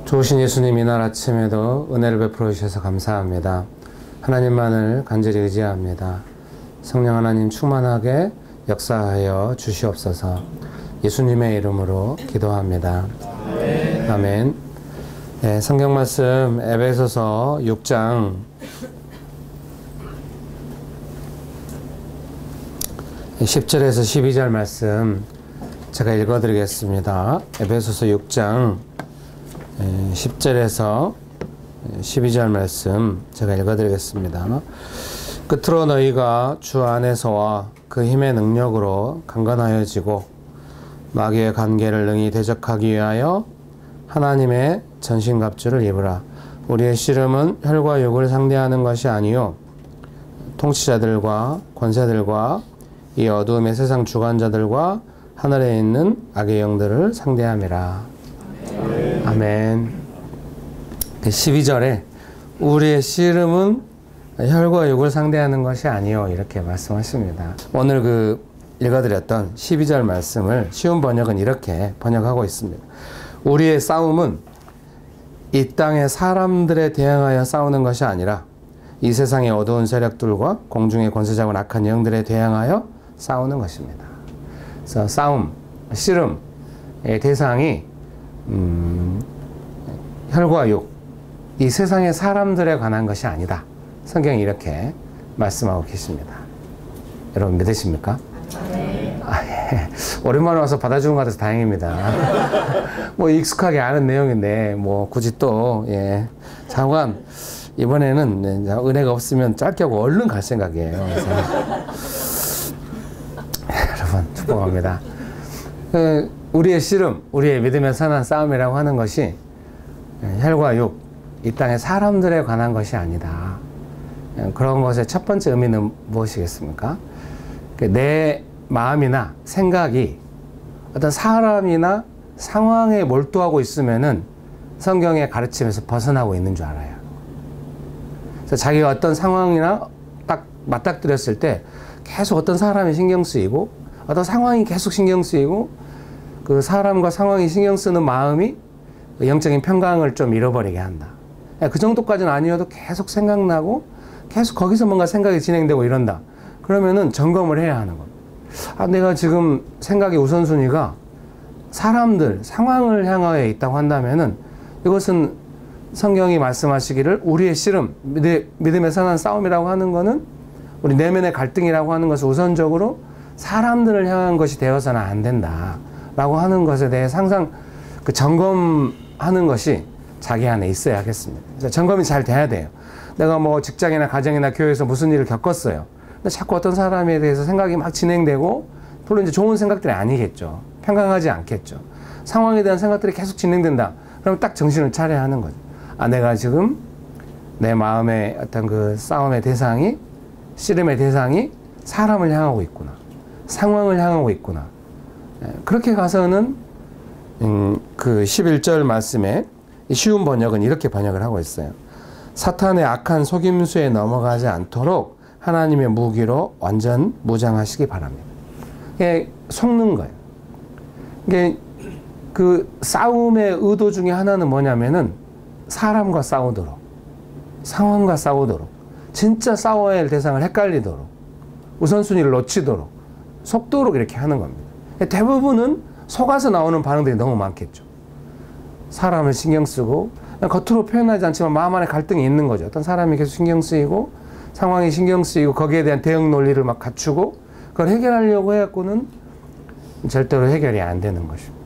좋으신 예수님, 이날 아침에도 은혜를 베풀어 주셔서 감사합니다. 하나님만을 간절히 의지합니다. 성령 하나님 충만하게 역사하여 주시옵소서. 예수님의 이름으로 기도합니다. 아멘. 아멘. 네, 성경 말씀 에베소서 6장 10절에서 12절 말씀 제가 읽어드리겠습니다. 에베소서 6장 10절에서 12절 말씀 제가 읽어드리겠습니다. 끝으로 너희가 주 안에서와 그 힘의 능력으로 강건하여지고 마귀의 관계를 능히 대적하기 위하여 하나님의 전신갑주를 입으라. 우리의 씨름은 혈과 육을 상대하는 것이 아니요 통치자들과 권세들과 이 어두움의 세상 주관자들과 하늘에 있는 악의 영들을 상대함이라. 아멘. 12절에 우리의 씨름은 혈과 육을 상대하는 것이 아니요 이렇게 말씀하십니다. 오늘 읽어드렸던 12절 말씀을 쉬운 번역은 이렇게 번역하고 있습니다. 우리의 싸움은 이 땅의 사람들에 대항하여 싸우는 것이 아니라 이 세상의 어두운 세력들과 공중의 권세자고 악한 영들에 대항하여 싸우는 것입니다. 그래서 싸움, 씨름의 대상이 혈과 육, 이 세상의 사람들에 관한 것이 아니다. 성경이 이렇게 말씀하고 계십니다. 여러분 믿으십니까? 네. 예. 오랜만에 와서 받아주는 것 같아서 다행입니다. 뭐 익숙하게 아는 내용인데 굳이 또 장관 이번에는 은혜가 없으면 짧게 하고 얼른 갈 생각이에요. 그래서 여러분 축복합니다. 우리의 씨름, 우리의 믿음에 선한 싸움이라고 하는 것이 혈과 육, 이 땅의 사람들에 관한 것이 아니다. 그런 것의 첫 번째 의미는 무엇이겠습니까? 내 마음이나 생각이 어떤 사람이나 상황에 몰두하고 있으면은 성경의 가르침에서 벗어나고 있는 줄 알아요. 그래서 자기가 어떤 상황이나 딱 맞닥뜨렸을 때 계속 어떤 사람이 신경 쓰이고 어떤 상황이 계속 신경 쓰이고 그 사람과 상황이 신경 쓰는 마음이 영적인 평강을 좀 잃어버리게 한다. 그 정도까지는 아니어도 계속 생각나고 계속 거기서 뭔가 생각이 진행되고 이런다. 그러면은 점검을 해야 하는 겁니다. 내가 지금 생각의 우선순위가 사람들, 상황을 향하여 있다고 한다면은 이것은 성경이 말씀하시기를 우리의 씨름, 믿음의 선한 싸움이라고 하는 거는 우리 내면의 갈등이라고 하는 것을 우선적으로 사람들을 향한 것이 되어서는 안 된다. 라고 하는 것에 대해 항상 점검하는 것이 자기 안에 있어야 하겠습니다. 그래서 점검이 잘 돼야 돼요. 내가 직장이나 가정이나 교회에서 무슨 일을 겪었어요. 근데 자꾸 어떤 사람에 대해서 생각이 막 진행되고, 물론 이제 좋은 생각들이 아니겠죠. 평강하지 않겠죠. 상황에 대한 생각들이 계속 진행된다. 그럼 딱 정신을 차려야 하는 거죠. 내가 지금 내 마음의 어떤 싸움의 대상이, 씨름의 대상이 사람을 향하고 있구나. 상황을 향하고 있구나. 그렇게 가서는 11절 말씀에 쉬운 번역은 이렇게 번역을 하고 있어요. 사탄의 악한 속임수에 넘어가지 않도록 하나님의 무기로 완전 무장하시기 바랍니다. 이게 속는 거예요. 이게 싸움의 의도 중에 하나는 뭐냐면은 사람과 싸우도록, 상황과 싸우도록, 진짜 싸워야 할 대상을 헷갈리도록, 우선순위를 놓치도록, 속도록 이렇게 하는 겁니다. 대부분은 속아서 나오는 반응들이 너무 많겠죠. 사람을 신경 쓰고 겉으로 표현하지 않지만 마음 안에 갈등이 있는 거죠. 어떤 사람이 계속 신경 쓰이고 상황이 신경 쓰이고 거기에 대한 대응 논리를 막 갖추고 그걸 해결하려고 해갖고는 절대로 해결이 안 되는 것입니다.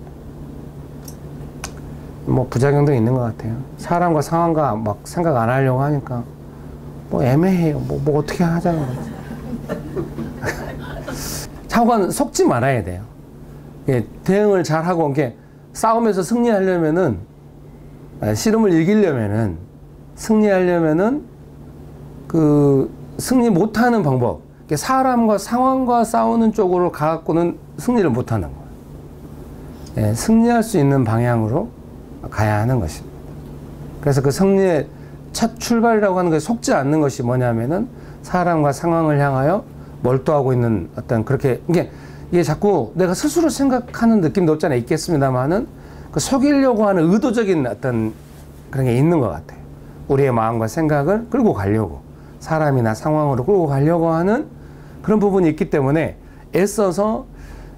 부작용도 있는 것 같아요. 사람과 상황과 막 생각 안 하려고 하니까 애매해요. 어떻게 하자는 거지. 차관 속지 말아야 돼요. 대응을 잘하고 싸움에서 승리하려면은 씨름을 이기려면은 승리하려면은 승리 못하는 방법, 사람과 상황과 싸우는 쪽으로 가갖고는 승리를 못하는 거예요. 승리할 수 있는 방향으로 가야 하는 것입니다. 그래서 승리의 첫 출발이라고 하는 것에 속지 않는 것이 뭐냐면은 사람과 상황을 향하여 몰두하고 있는 어떤 이게 자꾸 내가 스스로 생각하는 느낌도 없지 않아 있겠습니다만은 속이려고 하는 의도적인 어떤 그런 게 있는 것 같아요. 우리의 마음과 생각을 끌고 가려고, 사람이나 상황으로 끌고 가려고 하는 그런 부분이 있기 때문에 애써서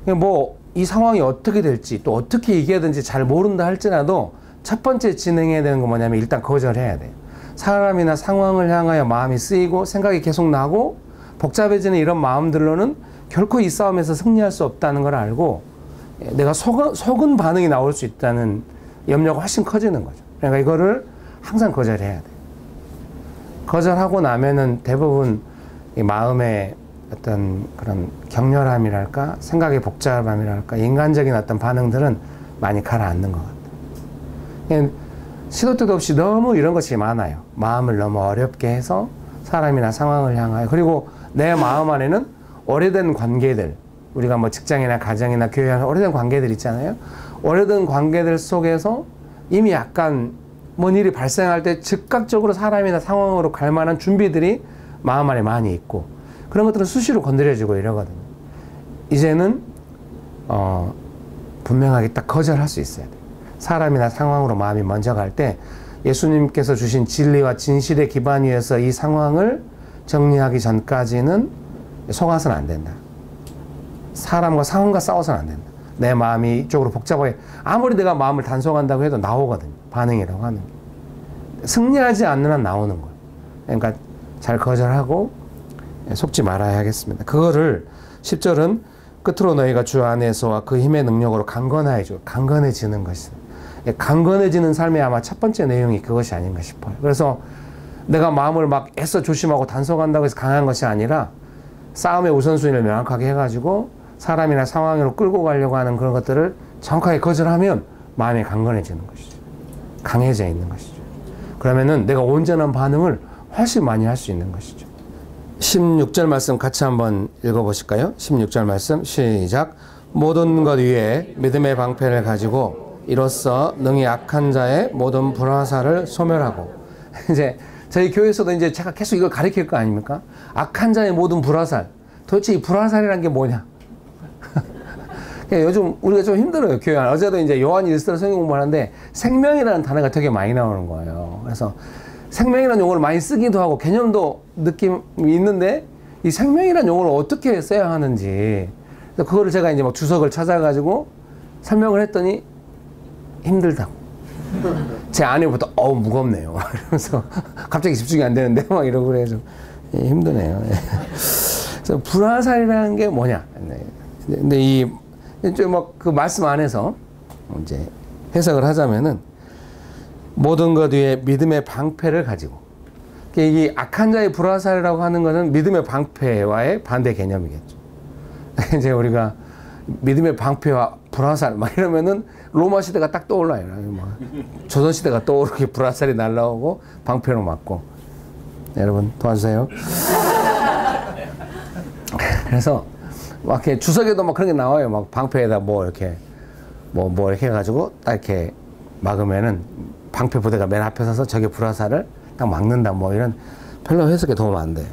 뭐 이 상황이 어떻게 될지 또 어떻게 이겨야 되는지 잘 모른다 할지라도 첫 번째 진행해야 되는 건 뭐냐면 일단 거절해야 돼요. 사람이나 상황을 향하여 마음이 쓰이고 생각이 계속 나고 복잡해지는 이런 마음들로는 결코 이 싸움에서 승리할 수 없다는 걸 알고 내가 속은 반응이 나올 수 있다는 염려가 훨씬 커지는 거죠. 그러니까 이거를 항상 거절해야 돼요. 거절하고 나면은 대부분 이 마음의 어떤 그런 격렬함이랄까, 생각의 복잡함이랄까, 인간적인 어떤 반응들은 많이 가라앉는 것 같아요. 시도 때도 없이 너무 이런 것이 많아요. 마음을 너무 어렵게 해서 사람이나 상황을 향하여, 그리고 내 마음 안에는 오래된 관계들, 우리가 뭐 직장이나 가정이나 교회 안에 오래된 관계들 있잖아요. 오래된 관계들 속에서 이미 약간 뭔 일이 발생할 때 즉각적으로 사람이나 상황으로 갈 만한 준비들이 마음 안에 많이 있고, 그런 것들은 수시로 건드려지고 이러거든요. 이제는 분명하게 딱 거절할 수 있어야 돼요. 사람이나 상황으로 마음이 먼저 갈 때 예수님께서 주신 진리와 진실의 기반 위에서 이 상황을 정리하기 전까지는 속아서는 안 된다. 사람과 상황과 싸워서는 안 된다. 내 마음이 이쪽으로 복잡하게, 아무리 내가 마음을 단속한다고 해도 나오거든요. 반응이라고 하는 게. 승리하지 않는 한 나오는 거예요. 그러니까 잘 거절하고 속지 말아야 하겠습니다. 그거를 10절은 끝으로 너희가 주 안에서와 그 힘의 능력으로 강건해지는 것이다. 강건해지는 삶의 아마 첫 번째 내용이 그것이 아닌가 싶어요. 그래서 내가 마음을 막 애써 조심하고 단속한다고 해서 강한 것이 아니라 싸움의 우선순위를 명확하게 해가지고 사람이나 상황으로 끌고 가려고 하는 그런 것들을 정확하게 거절하면 마음이 강건해지는 것이죠. 강해져 있는 것이죠. 그러면은 내가 온전한 반응을 훨씬 많이 할 수 있는 것이죠. 16절 말씀 같이 한번 읽어보실까요? 16절 말씀 시작. 모든 것 위에 믿음의 방패를 가지고 이로써 능히 악한 자의 모든 불화살을 소멸하고. 이제 저희 교회에서도 이제 제가 계속 이걸 가르칠 거 아닙니까? 악한 자의 모든 불화살. 도대체 이 불화살이란 게 뭐냐? 요즘 우리가 좀 힘들어요, 교회 안. 어제도 이제 요한이 일서를 성경 공부하는데 생명이라는 단어가 되게 많이 나오는 거예요. 그래서 생명이라는 용어를 많이 쓰기도 하고 개념도 느낌이 있는데 이 생명이라는 용어를 어떻게 써야 하는지, 그거를 제가 이제 막 주석을 찾아가지고 설명을 했더니 힘들다고. 제 아내부터 무겁네요. 이러면서 갑자기 집중이 안 되는데 막 이러고 그래서 힘드네요. 그래서 불화살이라는 게 뭐냐? 근데 이 막 그 말씀 안에서 이제 해석을 하자면은 모든 것 위에 믿음의 방패를 가지고, 이 악한 자의 불화살이라고 하는 것은 믿음의 방패와의 반대 개념이겠죠. 이제 우리가 믿음의 방패와 불화살 막 이러면은 로마 시대가 딱 떠올라요. 막 조선 시대가 떠오르게 불화살이 날라오고 방패로 맞고. 여러분 도와주세요. 그래서 막 이렇게 주석에도 막 그런 게 나와요. 막 방패에다 뭐 이렇게 뭐 이렇게 해가지고 딱 이렇게 막으면은 방패 부대가 맨 앞에 서서 저게 불화살을 딱 막는다, 뭐 이런. 별로 해석에 도움 안 돼요.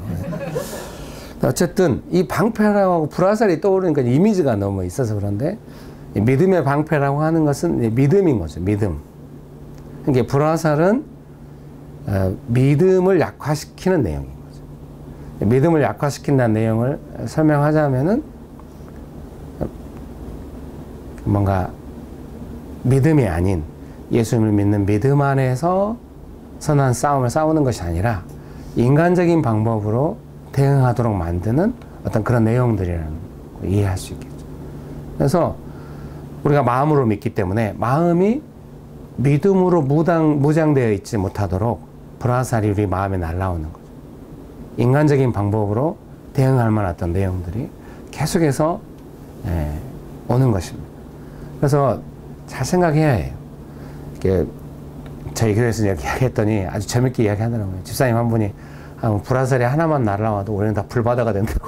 어쨌든 이 방패라고 하고 불화살이 떠오르니까 이미지가 너무 있어서 그런데, 이 믿음의 방패라고 하는 것은 믿음인 거죠. 믿음. 그러니까 불화살은 믿음을 약화시키는 내용인 거죠. 믿음을 약화시킨다는 내용을 설명하자면은 뭔가 믿음이 아닌 예수님을 믿는 믿음 안에서 선한 싸움을 싸우는 것이 아니라 인간적인 방법으로 대응하도록 만드는 어떤 그런 내용들이라는 걸 이해할 수 있겠죠. 그래서 우리가 마음으로 믿기 때문에 마음이 믿음으로 무장되어 있지 못하도록 불화살이 우리 마음에 날라오는 거죠. 인간적인 방법으로 대응할 만한 어떤 내용들이 계속해서 오는 것입니다. 그래서 잘 생각해야 해요. 저희 교회에서 이렇게 이야기했더니 아주 재밌게 이야기하더라고요. 집사님 한 분이 불화살이 하나만 날라와도 우리는 다 불바다가 된다고.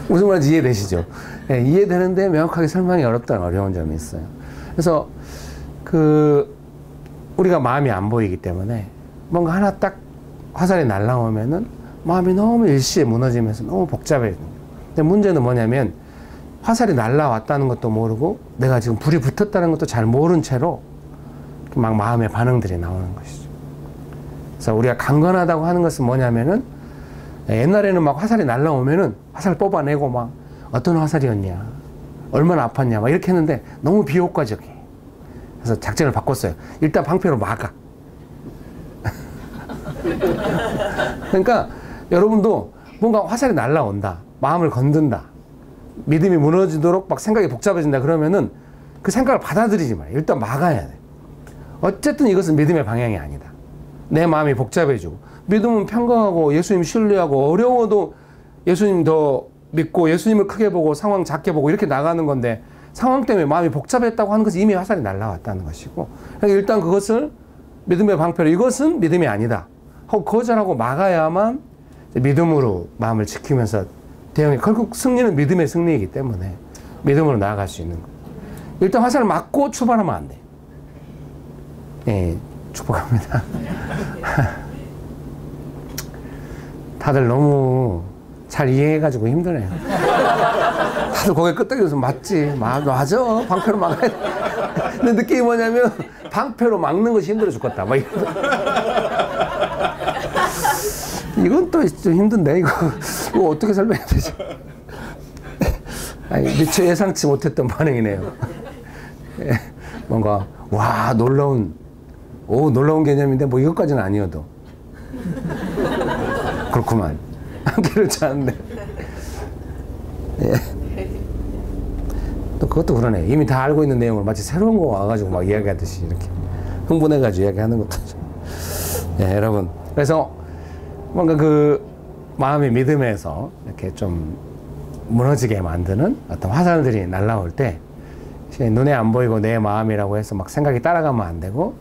무슨 말인지 이해되시죠? 네, 이해되는데 명확하게 설명이 어렵다는 어려운 점이 있어요. 그래서 우리가 마음이 안 보이기 때문에 뭔가 하나 딱 화살이 날라오면은 마음이 너무 일시에 무너지면서 너무 복잡해요. 근데 문제는 뭐냐면 화살이 날라왔다는 것도 모르고 내가 지금 불이 붙었다는 것도 잘 모른 채로 막 마음의 반응들이 나오는 것이죠. 그래서 우리가 강건하다고 하는 것은 뭐냐면은 옛날에는 막 화살이 날라오면은 화살 뽑아내고 막 어떤 화살이었냐, 얼마나 아팠냐 막 이렇게 했는데 너무 비효과적이에요. 그래서 작전을 바꿨어요. 일단 방패로 막아. 그러니까 여러분도 뭔가 화살이 날라온다, 마음을 건든다, 믿음이 무너지도록 막 생각이 복잡해진다 그러면은 그 생각을 받아들이지 마요. 일단 막아야 돼. 어쨌든 이것은 믿음의 방향이 아니다. 내 마음이 복잡해지고, 믿음은 평강하고 예수님 신뢰하고 어려워도 예수님 더 믿고 예수님을 크게 보고 상황 작게 보고 이렇게 나가는 건데, 상황 때문에 마음이 복잡했다고 하는 것은 이미 화살이 날라왔다는 것이고, 그러니까 일단 그것을 믿음의 방패로, 이것은 믿음이 아니다 하고 거절하고 막아야만 믿음으로 마음을 지키면서 대응해. 결국 승리는 믿음의 승리이기 때문에 믿음으로 나아갈 수 있는 거예요. 일단 화살을 맞고 출발하면 안 돼. 예, 축복합니다. 다들 너무 잘 이해해가지고 힘드네요. 다들 고개 끄덕여서 맞지, 맞아, 방패로 막아야 돼. 근데 느낌이 뭐냐면 방패로 막는 것이 힘들어 죽겠다 막 이건 또 좀 힘든데, 이거 어떻게 설명해야 되지? 아니, 미처 예상치 못했던 반응이네요. 뭔가 와, 놀라운 개념인데 뭐 이것까지는 아니어도 그렇구만. 그렇지 않은데. 예. 또 그것도 그러네. 이미 다 알고 있는 내용을 마치 새로운 거 와가지고 막 이야기하듯이 이렇게 흥분해가지고 이야기하는 것도. 예, 여러분. 그래서 뭔가 그 마음의 믿음에서 이렇게 좀 무너지게 만드는 어떤 화살들이 날라올 때 눈에 안 보이고 내 마음이라고 해서 막 생각이 따라가면 안 되고,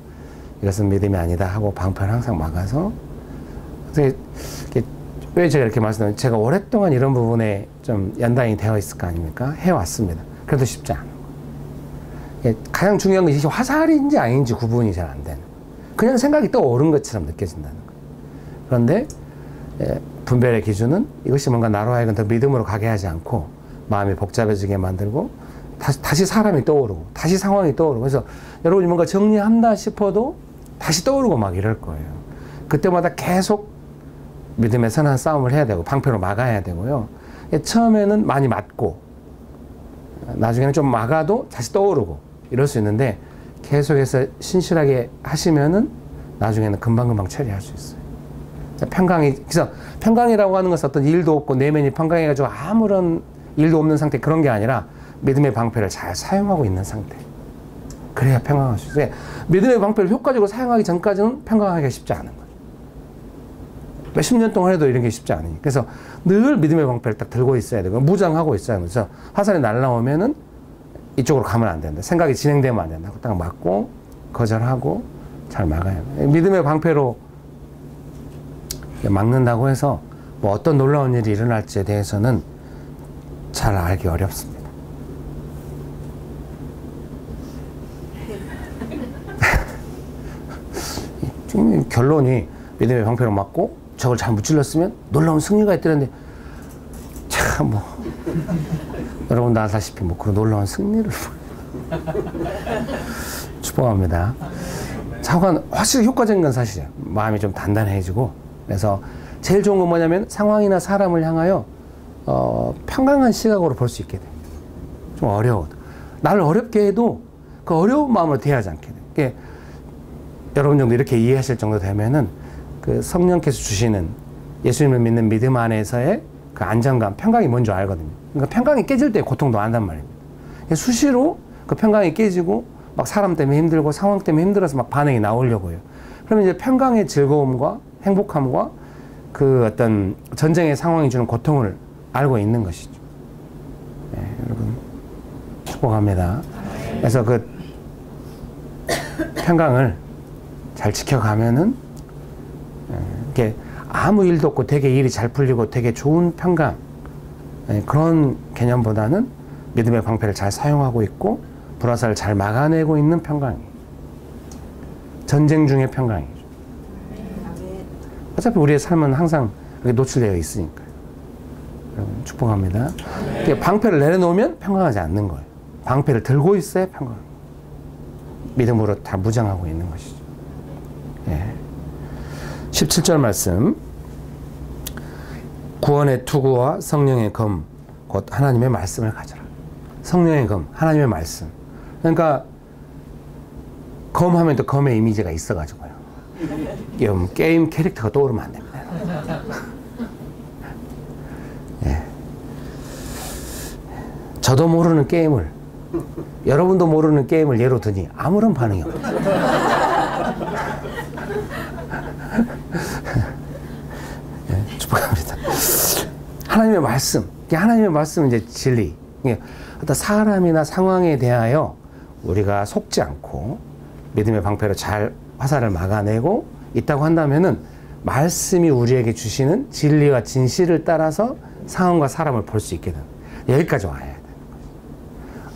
이것은 믿음이 아니다 하고 방패를 항상 막아서. 왜 제가 이렇게 말씀드리면, 제가 오랫동안 이런 부분에 좀 연단이 되어 있을 거 아닙니까? 해왔습니다. 그래도 쉽지 않은 거예요. 가장 중요한 것이 화살인지 아닌지 구분이 잘 안 되는, 그냥 생각이 떠오른 것처럼 느껴진다는 거예요. 그런데 분별의 기준은 이것이 뭔가 나로 하여금 더 믿음으로 가게 하지 않고 마음이 복잡해지게 만들고, 다시 사람이 떠오르고 다시 상황이 떠오르고, 그래서 여러분이 뭔가 정리한다 싶어도 다시 떠오르고 막 이럴 거예요. 그때마다 계속 믿음의 선한 싸움을 해야 되고 방패로 막아야 되고요. 처음에는 많이 맞고 나중에는 좀 막아도 다시 떠오르고 이럴 수 있는데, 계속해서 신실하게 하시면은 나중에는 금방금방 처리할 수 있어요. 그래서 평강이라고 하는 것은 어떤 일도 없고 내면이 평강해가지고 아무런 일도 없는 상태, 그런 게 아니라 믿음의 방패를 잘 사용하고 있는 상태. 그래야 평강할 수 있어요. 믿음의 방패를 효과적으로 사용하기 전까지는 평강하기가 쉽지 않은 거예요. 몇십 년 동안 해도 이런 게 쉽지 않으니까. 그래서 늘 믿음의 방패를 딱 들고 있어야 되고 무장하고 있어야 돼요. 그래서 화살이 날라오면은 이쪽으로 가면 안 된다, 생각이 진행되면 안 된다, 딱 막고 거절하고 잘 막아야 돼요. 믿음의 방패로 막는다고 해서 뭐 어떤 놀라운 일이 일어날지에 대해서는 잘 알기 어렵습니다. 지금 결론이 믿음의 방패로 막고 저걸 잘 무찔렀으면 놀라운 승리가 있다는데, 참 뭐 여러분도 아시다시피 뭐 그런 놀라운 승리를 축복합니다. 자관 확실히 효과적인 건 사실이에요. 마음이 좀 단단해지고. 그래서 제일 좋은 건 뭐냐면 상황이나 사람을 향하여 평강한 시각으로 볼 수 있게 돼. 좀 어려워도, 나를 어렵게 해도 그 어려운 마음으로 대하지 않게 돼. 여러분 정도 이렇게 이해하실 정도 되면은 그 성령께서 주시는 예수님을 믿는 믿음 안에서의 그 안정감, 평강이 뭔지 알거든요. 그러니까 평강이 깨질 때 고통도 안단 말입니다. 수시로 그 평강이 깨지고 막 사람 때문에 힘들고 상황 때문에 힘들어서 막 반응이 나오려고 해요. 그러면 이제 평강의 즐거움과 행복함과 그 어떤 전쟁의 상황이 주는 고통을 알고 있는 것이죠. 네, 여러분 축복합니다. 그래서 그 평강을 잘 지켜가면은 이렇게 아무 일도 없고 되게 일이 잘 풀리고 되게 좋은 평강, 그런 개념보다는 믿음의 방패를 잘 사용하고 있고 불화살을 잘 막아내고 있는 평강이에요. 전쟁 중의 평강이죠. 어차피 우리의 삶은 항상 노출되어 있으니까요. 여러분 축복합니다. 방패를 내려놓으면 평강하지 않는 거예요. 방패를 들고 있어야 평강. 믿음으로 다 무장하고 있는 것이죠. 예. 17절 말씀. 구원의 투구와 성령의 검, 곧 하나님의 말씀을 가져라. 성령의 검, 하나님의 말씀. 그러니까 검하면 또 검의 이미지가 있어가지고요. 게임 캐릭터가 떠오르면 안 됩니다. 예. 저도 모르는 게임을, 여러분도 모르는 게임을 예로 드니 아무런 반응이 없어요. 예, 축복합니다. 하나님의 말씀, 하나님의 말씀은 이제 진리. 어떤 사람이나 상황에 대하여 우리가 속지 않고 믿음의 방패로 잘 화살을 막아내고 있다고 한다면은 말씀이 우리에게 주시는 진리와 진실을 따라서 상황과 사람을 볼 수 있게 되는, 여기까지 와야 돼요.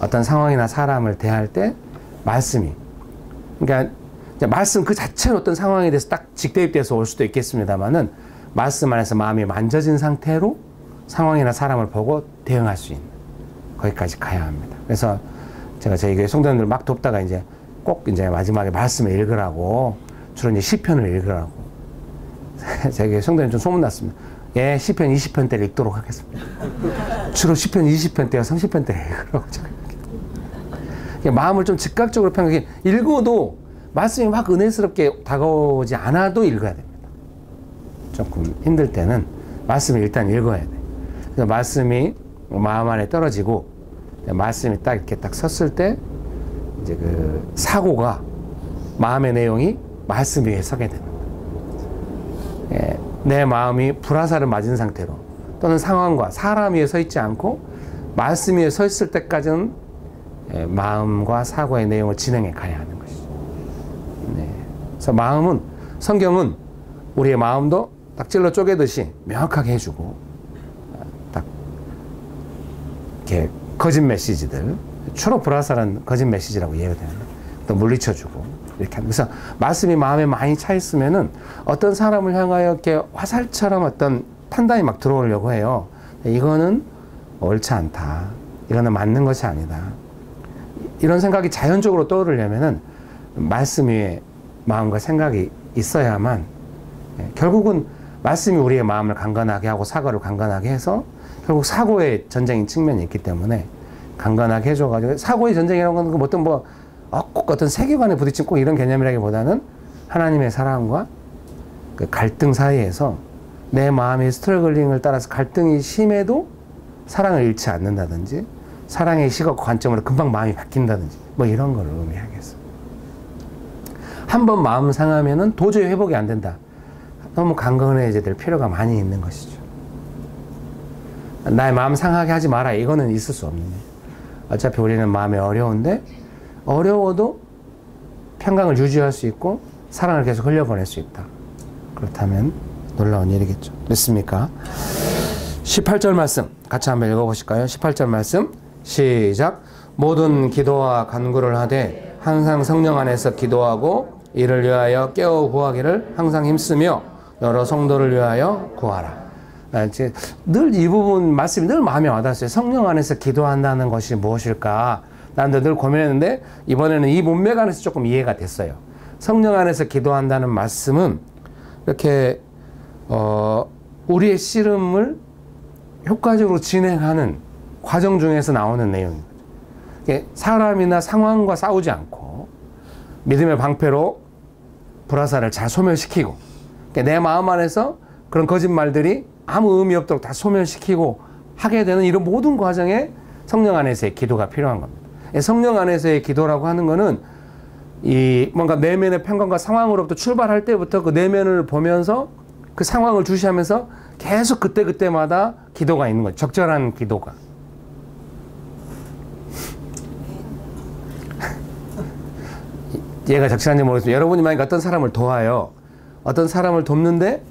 어떤 상황이나 사람을 대할 때 말씀이, 그러니까 말씀 그 자체는 어떤 상황에 대해서 딱 직대입돼서 올 수도 있겠습니다만은 말씀 안에서 마음이 만져진 상태로 상황이나 사람을 보고 대응할 수 있는, 거기까지 가야 합니다. 그래서 제가 저희 교회 성도님들 막 돕다가 이제 꼭 이제 마지막에 말씀을 읽으라고, 주로 이제 시편을 읽으라고. 저희 교회 성도님 좀 소문났습니다. 예, 시편 20편 때를 읽도록 하겠습니다. 주로 시편 20편 때와 30편 때를 읽으라고 제가. 마음을 좀 즉각적으로 평하게 읽어도 말씀이 막 은혜스럽게 다가오지 않아도 읽어야 됩니다. 조금 힘들 때는 말씀을 일단 읽어야 돼요. 그래서 말씀이 마음 안에 떨어지고 말씀이 딱 이렇게 딱 섰을 때 이제 그 사고가, 마음의 내용이 말씀 위에 서게 됩니다. 예, 내 마음이 불화살을 맞은 상태로 또는 상황과 사람 위에 서 있지 않고 말씀 위에 서 있을 때까지는 예, 마음과 사고의 내용을 진행해 가야 하는 것이죠. 네. 그래서 마음은, 성경은 우리의 마음도 딱 찔러 쪼개듯이 명확하게 해주고, 딱 이렇게 거짓 메시지들, 주로 불화살은 거짓 메시지라고 이해가 되는데 또 물리쳐주고 이렇게 합니다. 그래서 말씀이 마음에 많이 차 있으면은 어떤 사람을 향하여 이렇게 화살처럼 어떤 판단이 막 들어오려고 해요. 이거는 옳지 않다. 이거는 맞는 것이 아니다. 이런 생각이 자연적으로 떠오르려면은 말씀 위에 마음과 생각이 있어야만, 결국은 말씀이 우리의 마음을 강건하게 하고 사고를 강건하게 해서 결국 사고의 전쟁인 측면이 있기 때문에 강건하게 해줘가지고, 사고의 전쟁이라는 건 어떤 꼭 어떤 세계관에 부딪힌 꼭 이런 개념이라기보다는 하나님의 사랑과 그 갈등 사이에서 내 마음의 스트러글링을 따라서 갈등이 심해도 사랑을 잃지 않는다든지, 사랑의 시각 관점으로 금방 마음이 바뀐다든지, 뭐 이런 걸 의미하겠어요. 한 번 마음 상하면은 도저히 회복이 안 된다. 너무 강건해져야 될 필요가 많이 있는 것이죠. 나의 마음 상하게 하지 마라. 이거는 있을 수 없는 거예요. 어차피 우리는 마음이 어려운데, 어려워도 평강을 유지할 수 있고 사랑을 계속 흘려보낼 수 있다. 그렇다면 놀라운 일이겠죠. 됐습니까? 18절 말씀 같이 한번 읽어보실까요? 18절 말씀 시작. 모든 기도와 간구를 하되 항상 성령 안에서 기도하고 이를 위하여 깨어 구하기를 항상 힘쓰며 여러 성도를 위하여 구하라. 늘 이 부분 말씀이 늘 마음에 와닿았어요. 성령 안에서 기도한다는 것이 무엇일까? 나도 늘 고민했는데 이번에는 이 문맥 안에서 조금 이해가 됐어요. 성령 안에서 기도한다는 말씀은 이렇게 우리의 씨름을 효과적으로 진행하는 과정 중에서 나오는 내용입니다. 사람이나 상황과 싸우지 않고 믿음의 방패로 불화살을 잘 소멸시키고, 내 마음 안에서 그런 거짓말들이 아무 의미 없도록 다 소멸시키고 하게 되는 이런 모든 과정에 성령 안에서의 기도가 필요한 겁니다. 성령 안에서의 기도라고 하는 거는 이 뭔가 내면의 평강과 상황으로부터 출발할 때부터 그 내면을 보면서 그 상황을 주시하면서 계속 그때그때마다 기도가 있는 거죠. 적절한 기도가. 얘가 적절한지 모르겠어요. 여러분이 만약 어떤 사람을 도와요. 어떤 사람을 돕는데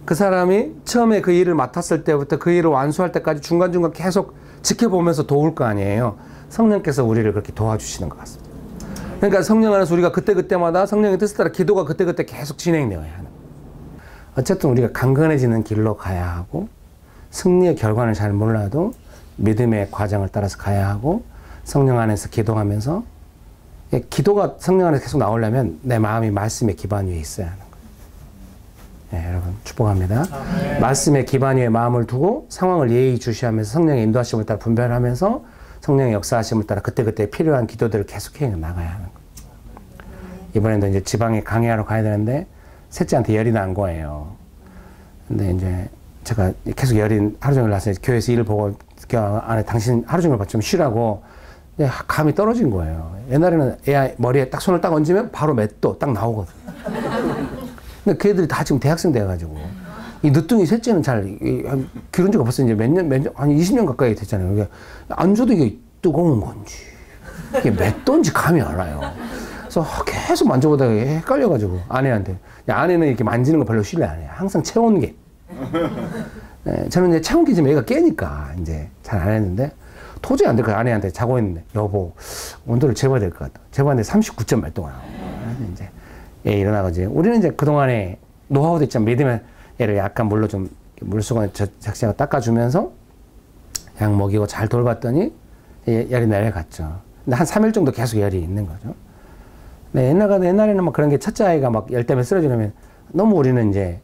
그 사람이 처음에 그 일을 맡았을 때부터 그 일을 완수할 때까지 중간중간 계속 지켜보면서 도울 거 아니에요. 성령께서 우리를 그렇게 도와주시는 것 같습니다. 그러니까 성령 안에서 우리가 그때그때마다 성령의 뜻에 따라 기도가 그때그때 계속 진행되어야 하는 거예요. 어쨌든 우리가 강건해지는 길로 가야 하고, 승리의 결과는 잘 몰라도 믿음의 과정을 따라서 가야 하고, 성령 안에서 기도하면서 기도가 성령 안에서 계속 나오려면 내 마음이 말씀의 기반 위에 있어야 하는 거예요. 네, 여러분 축복합니다. 말씀의 기반 위에 마음을 두고 상황을 예의주시하면서 성령의 인도하심을 따라 분별하면서 성령의 역사하심을 따라 그때그때 필요한 기도들을 계속 해 나가야 하는 거예요. 이번에도 이제 지방에 강의하러 가야 되는데 셋째한테 열이 난 거예요. 근데 이제 제가 계속 열이 하루 종일 나서 교회에서 일을 보고 그 안에 당신 하루 종일 좀 쉬라고 감이 떨어진 거예요. 옛날에는 애 머리에 딱 손을 딱 얹으면 바로 맷도 딱 나오거든. 근데 그 애들이 다 지금 대학생 돼가지고 이 늦둥이 셋째는 잘 기른 지가 벌써 이제 한 20년 가까이 됐잖아요. 이게 안 줘도 이게 뜨거운 건지 이게 맷도인지 감이 안 와요. 그래서 계속 만져보다가 헷갈려가지고 아내한테 아내는 이렇게 만지는 거 별로 신뢰 안 해요. 항상 체온계. 네, 저는 이제 체온계 지금 애가 깨니까 이제 잘 안 했는데 도저히 안 돼. 그 아내한테 자고 있는데 여보 온도를 재봐야 될 것 같다. 재봤는데 39점 몇 도가 나와. 이제 애 일어나가지고 우리는 이제 그 동안에 노하우도 있잖아. 믿으면 애를 약간 물로 좀 물수건에 적시하고 닦아주면서 약 먹이고 잘 돌봤더니 열이 내려갔죠. 근데 한 3일 정도 계속 열이 있는 거죠. 네, 옛날에는 막 그런 게 첫째 아이가 막 열 때문에 쓰러지면 너무 우리는 이제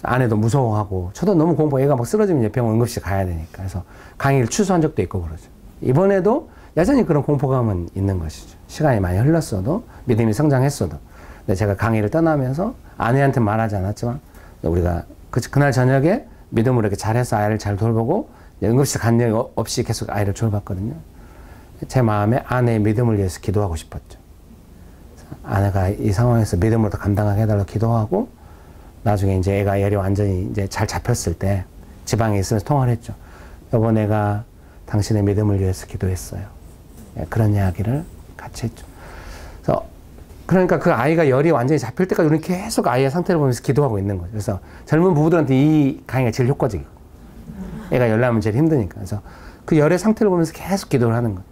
아내도 무서워하고 저도 너무 애가 막 쓰러지면 이제 병원 응급실 가야 되니까 그래서 강의를 취소한 적도 있고 그러죠. 이번에도 여전히 그런 공포감은 있는 것이죠. 시간이 많이 흘렀어도 믿음이 성장했어도. 근데 제가 강의를 떠나면서 아내한테 말하지 않았지만 우리가 그날 저녁에 믿음으로 이렇게 잘해서 아이를 잘 돌보고 응급실 간 일 없이 계속 아이를 돌봤거든요. 제 마음에 아내의 믿음을 위해서 기도하고 싶었죠. 아내가 이 상황에서 믿음으로 더 감당하게 해달라고 기도하고 나중에 이제 애가 열이 완전히 이제 잘 잡혔을 때 지방에 있으면서 통화를 했죠. 여보 내가 당신의 믿음을 위해서 기도했어요. 그런 이야기를 같이 했죠. 그래서 그러니까 그 아이가 열이 완전히 잡힐 때까지 우리는 계속 아이의 상태를 보면서 기도하고 있는 거죠. 그래서 젊은 부부들한테 이 강의가 제일 효과적이고 애가 열 나면 제일 힘드니까. 그래서 그 열의 상태를 보면서 계속 기도를 하는 거예요.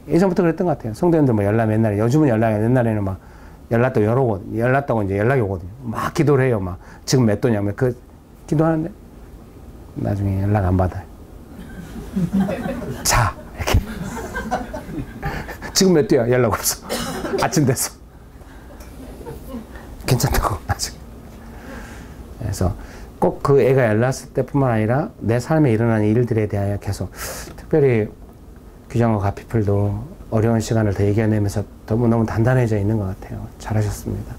예전부터 그랬던 것 같아요. 성도님들 뭐 열나면 옛날에, 요즘은 열나면 옛날에는 막 열났다고 이제 연락이 오거든요. 막 기도를 해요. 막 지금 몇 도냐면 그 기도하는데 나중에 연락 안 받아요. 자 이렇게 지금 몇 도야? 연락 없어. 아침 됐어. 괜찮다고 나중에. 그래서 꼭 그 애가 열났을 때뿐만 아니라 내 삶에 일어나는 일들에 대하여 계속 특별히 규정과 가피풀도 어려운 시간을 더 이겨내면서 너무너무 단단해져 있는 것 같아요. 잘하셨습니다.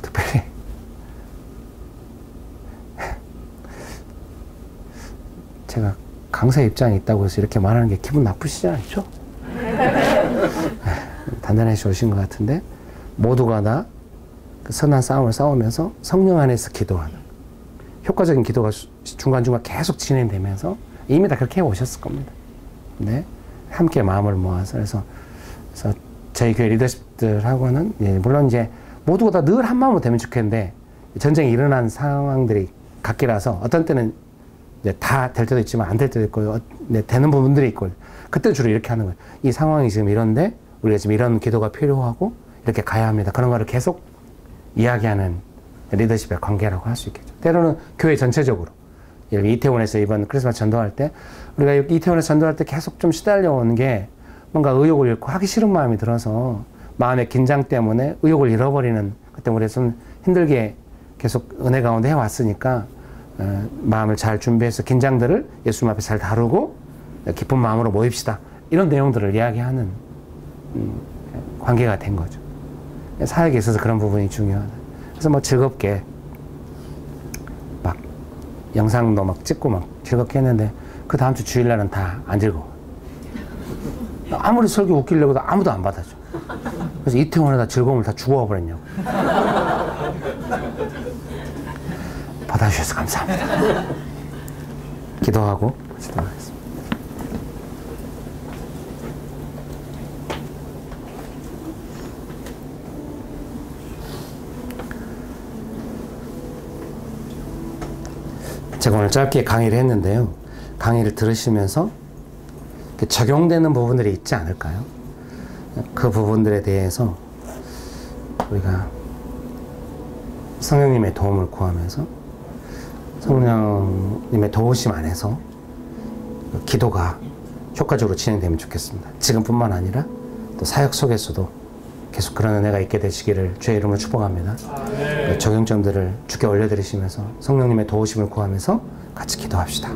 특별히 제가 강사 입장에 있다고 해서 이렇게 말하는 게 기분 나쁘시지 않죠? 단단해져 오신 것 같은데 모두가 다 그 선한 싸움을 싸우면서 성령 안에서 기도하는 효과적인 기도가 중간중간 계속 진행되면서 이미 다 그렇게 해오셨을 겁니다. 네. 함께 마음을 모아서 그래서 저희 교회 리더십들하고는 물론 이제 모두가 다 늘 한 마음으로 되면 좋겠는데 전쟁이 일어난 상황들이 각기라서 어떤 때는 다 될 때도 있지만 안 될 때도 있고 되는 부분들이 있고 그때 주로 이렇게 하는 거예요. 이 상황이 지금 이런데 우리가 지금 이런 기도가 필요하고 이렇게 가야 합니다. 그런 거를 계속 이야기하는 리더십의 관계라고 할 수 있겠죠. 때로는 교회 전체적으로 이태원에서 이번 크리스마스 전도할 때 우리가 이태원에서 전도할 때 계속 좀 시달려오는 게 뭔가 의욕을 잃고 하기 싫은 마음이 들어서 마음의 긴장 때문에 의욕을 잃어버리는 그때 우리가 좀 힘들게 계속 은혜 가운데 해왔으니까 마음을 잘 준비해서 긴장들을 예수님 앞에 잘 다루고 기쁜 마음으로 모입시다. 이런 내용들을 이야기하는 관계가 된 거죠. 사역에 있어서 그런 부분이 중요하다. 그래서 뭐 즐겁게 막 영상도 막 찍고 막 즐겁게 했는데 그 다음 주 주일날은 다 안 즐거워. 아무리 설교 웃기려고 해도 아무도 안 받아줘. 그래서 이태원에다 즐거움을 다 주워버렸냐고. 받아주셔서 감사합니다. 기도하고 마치도록 하겠습니다. 제가 오늘 짧게 강의를 했는데요. 강의를 들으시면서 적용되는 부분들이 있지 않을까요? 그 부분들에 대해서 우리가 성령님의 도움을 구하면서 성령님의 도우심 안에서 기도가 효과적으로 진행되면 좋겠습니다. 지금뿐만 아니라 또 사역 속에서도 계속 그런 은혜가 있게 되시기를 주의 이름으로 축복합니다. 적용점들을 주께 올려드리시면서 성령님의 도우심을 구하면서 같이 기도합시다.